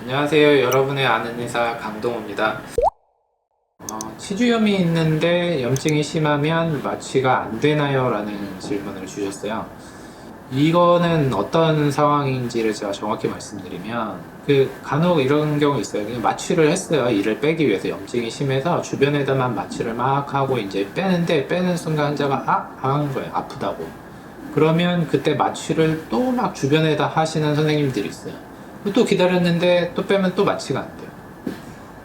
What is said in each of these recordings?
안녕하세요. 여러분의 아는 의사 강동호입니다. 치주염이 있는데 염증이 심하면 마취가 안 되나요? 라는 질문을 주셨어요. 이거는 어떤 상황인지를 제가 정확히 말씀드리면 간혹 이런 경우 있어요. 그냥 마취를 했어요. 이를 빼기 위해서 염증이 심해서 주변에다만 마취를 막 하고 이제 빼는데 빼는 순간 환자가 하는 거예요. 아프다고. 그러면 그때 마취를 또 막 주변에다 하시는 선생님들이 있어요. 또 기다렸는데 또 빼면 또 마취가 안 돼요.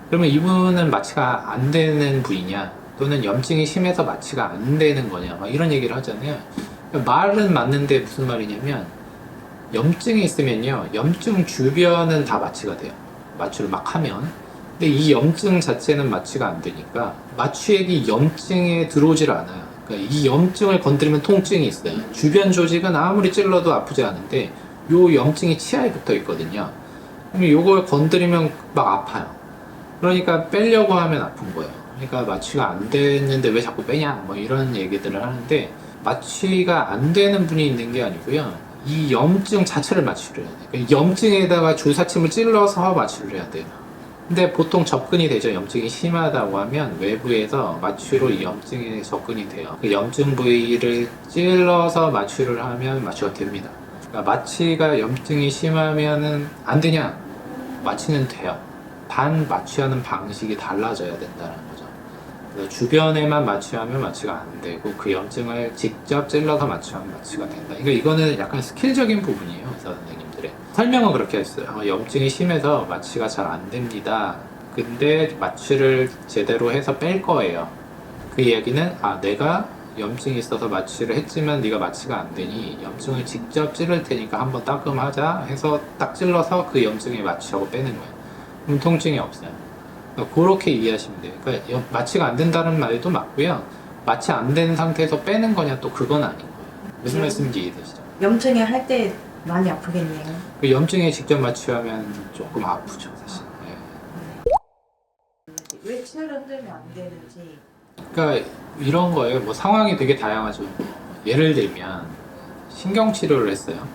그러면 이분은 마취가 안 되는 부위냐, 또는 염증이 심해서 마취가 안 되는 거냐, 막 이런 얘기를 하잖아요. 말은 맞는데 무슨 말이냐면, 염증이 있으면요, 염증 주변은 다 마취가 돼요. 마취를 막 하면. 근데 이 염증 자체는 마취가 안 되니까 마취액이 염증에 들어오질 않아요. 그러니까 이 염증을 건드리면 통증이 있어요. 주변 조직은 아무리 찔러도 아프지 않은데 요 염증이 치아에 붙어 있거든요. 그럼 요걸 건드리면 막 아파요. 그러니까 빼려고 하면 아픈 거예요. 그러니까 마취가 안 됐는데 왜 자꾸 빼냐, 뭐 이런 얘기들을 하는데, 마취가 안 되는 분이 있는 게 아니고요, 이 염증 자체를 마취를 해야 돼요. 그러니까 염증에다가 주사침을 찔러서 마취를 해야 돼요. 근데 보통 접근이 되죠. 염증이 심하다고 하면 외부에서 마취로 이 염증에 접근이 돼요. 그 염증 부위를 찔러서 마취를 하면 마취가 됩니다. 그러니까 마취가 염증이 심하면은 안 되냐? 마취는 돼요. 단 마취하는 방식이 달라져야 된다는 거죠. 그래서 주변에만 마취하면 마취가 안 되고, 그 염증을 직접 찔러서 마취하면 마취가 된다. 그러니까 이거는 약간 스킬적인 부분이에요. 의사 선생님들의 설명은 그렇게 했어요. 염증이 심해서 마취가 잘 안 됩니다. 근데 마취를 제대로 해서 뺄 거예요. 그 이야기는, 내가 염증이 있어서 마취를 했지만 네가 마취가 안 되니 염증을 직접 찌를 테니까 한번 따끔하자 해서 딱 찔러서 그 염증에 마취하고 빼는 거예요. 그럼 통증이 없어요. 그러니까 그렇게 이해하시면 돼요. 그러니까 마취가 안 된다는 말도 맞고요, 마취 안 된 상태에서 빼는 거냐, 또 그건 아닌 거예요. 무슨 말씀인지 이해되시죠? 염증에 할 때 많이 아프겠네요. 그 염증에 직접 마취하면 조금 아프죠, 사실. 왜 치아를 흔들면 안 되는지. 그러니까 이런 거예요. 뭐 상황이 되게 다양하죠. 예를 들면 신경치료를 했어요.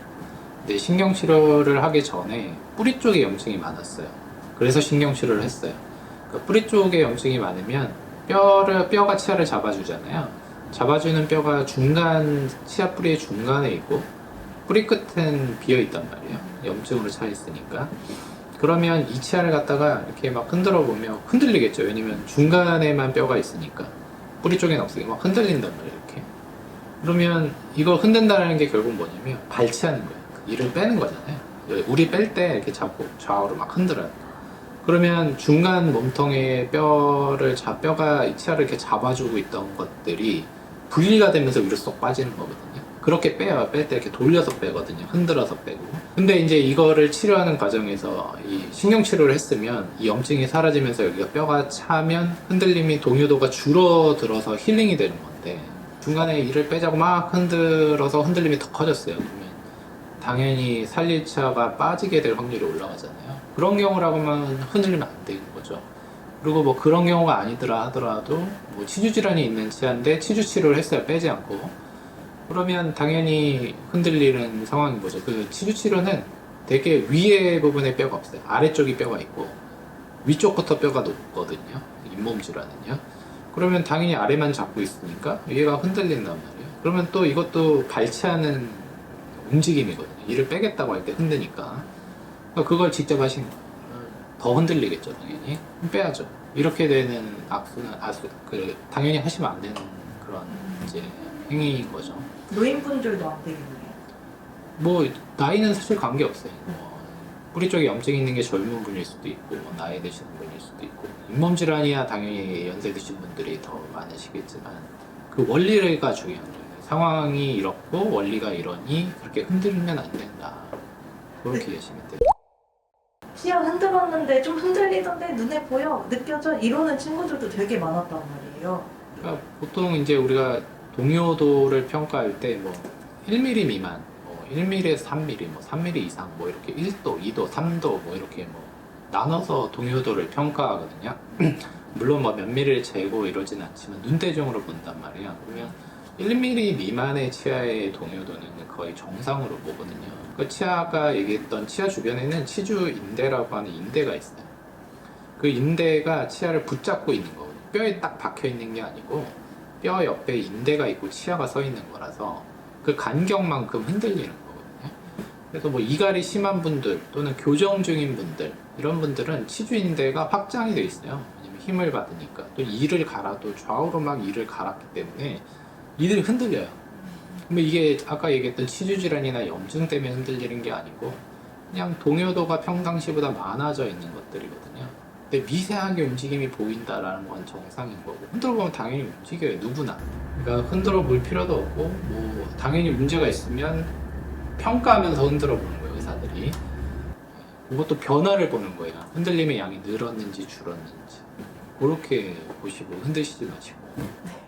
근데 신경치료를 하기 전에 뿌리 쪽에 염증이 많았어요. 그래서 신경치료를 했어요. 그러니까 뿌리 쪽에 염증이 많으면 뼈가 치아를 잡아주잖아요. 잡아주는 뼈가 치아 뿌리의 중간에 있고 뿌리 끝은 비어 있단 말이에요. 염증으로 차 있으니까. 그러면 이 치아를 갖다가 이렇게 막 흔들어 보면 흔들리겠죠. 왜냐면 중간에만 뼈가 있으니까. 뿌리 쪽에는 없으니까 막 흔들린단 말이에요. 이렇게. 그러면 이거 흔든다는 게 결국 뭐냐면 발치하는 거예요. 이를 빼는 거잖아요. 우리 뺄 때 이렇게 잡고 좌우로 막 흔들어요. 그러면 중간 몸통의 뼈가 이 치아를 이렇게 잡아주고 있던 것들이 분리가 되면서 위로 쏙 빠지는 거거든요. 그렇게 빼요. 뺄 때 이렇게 돌려서 빼거든요. 흔들어서 빼고. 근데 이제 이거를 치료하는 과정에서 이 신경치료를 했으면 이 염증이 사라지면서 여기가 뼈가 차면 흔들림이, 동요도가 줄어들어서 힐링이 되는 건데, 중간에 이를 빼자고 막 흔들어서 흔들림이 더 커졌어요. 그러면 당연히 살리차가 빠지게 될 확률이 올라가잖아요. 그런 경우라고만 흔들리면 안 되는 거죠. 그리고 뭐 그런 경우가 아니더라 하더라도 뭐 치주 질환이 있는 치아인데 치주 치료를 했어요. 빼지 않고. 그러면 당연히 흔들리는 상황인 거죠. 그 치주 치료는 되게 위에 부분에 뼈가 없어요. 아래쪽이 뼈가 있고 위쪽부터 뼈가 높거든요. 잇몸 질환은요. 그러면 당연히 아래만 잡고 있으니까 위에가 흔들린단 말이에요. 그러면 또 이것도 발치하는 움직임이거든요. 이를 빼겠다고 할 때 흔드니까. 그걸 직접 하시는 거예요. 더 흔들리겠죠, 당연히. 빼야죠. 이렇게 되는 악수는 당연히 하시면 안 되는 그런 이제 행위인 거죠. 노인분들도 안 되겠네요. 뭐 나이는 사실 관계 없어요. 뿌리 쪽에 염증이 있는 게 젊은 분일 수도 있고, 뭐 나이 드시는 분일 수도 있고, 잇몸 질환이야 당연히 연세 드신 분들이 더 많으시겠지만, 그 원리가 중요한 거예요. 상황이 이렇고 원리가 이러니 그렇게 흔들면 안 된다. 그렇게 이해하시면 돼요. 치아 흔들었는데 좀 흔들리던데 눈에 보여, 느껴져, 이러는 친구들도 되게 많았단 말이에요. 그러니까 보통 이제 우리가 동요도를 평가할 때 뭐 1mm 미만, 뭐 1mm에서 3mm, 뭐 3mm 이상, 뭐 이렇게 1도, 2도, 3도 뭐 이렇게 뭐 나눠서 동요도를 평가하거든요. 물론 뭐 몇 mm를 재고 이러진 않지만 눈대중으로 본단 말이에요. 그러면 1mm 미만의 치아의 동요도는 거의 정상으로 보거든요. 그 치아가 얘기했던 치아 주변에는 치주 인대라고 하는 인대가 있어요. 그 인대가 치아를 붙잡고 있는 거거든요. 뼈에 딱 박혀 있는 게 아니고 뼈 옆에 인대가 있고 치아가 서 있는 거라서 그 간격만큼 흔들리는 거거든요. 그래서 뭐 이갈이 심한 분들 또는 교정 중인 분들 이런 분들은 치주 인대가 확장이 돼 있어요. 왜냐면 힘을 받으니까 또 이를 갈아도 좌우로 막 이를 갈았기 때문에 이들이 흔들려요. 근데 이게 아까 얘기했던 치주 질환이나 염증 때문에 흔들리는 게 아니고 그냥 동요도가 평상시보다 많아져 있는 것들이거든요. 근데 미세하게 움직임이 보인다라는 건 정상인 거고 흔들어 보면 당연히 움직여요. 누구나. 그러니까 흔들어 볼 필요도 없고 뭐 당연히 문제가 있으면 평가하면서 흔들어 보는 거예요. 의사들이. 그것도 변화를 보는 거예요. 흔들림의 양이 늘었는지 줄었는지. 그렇게 보시고 흔드시지 마시고.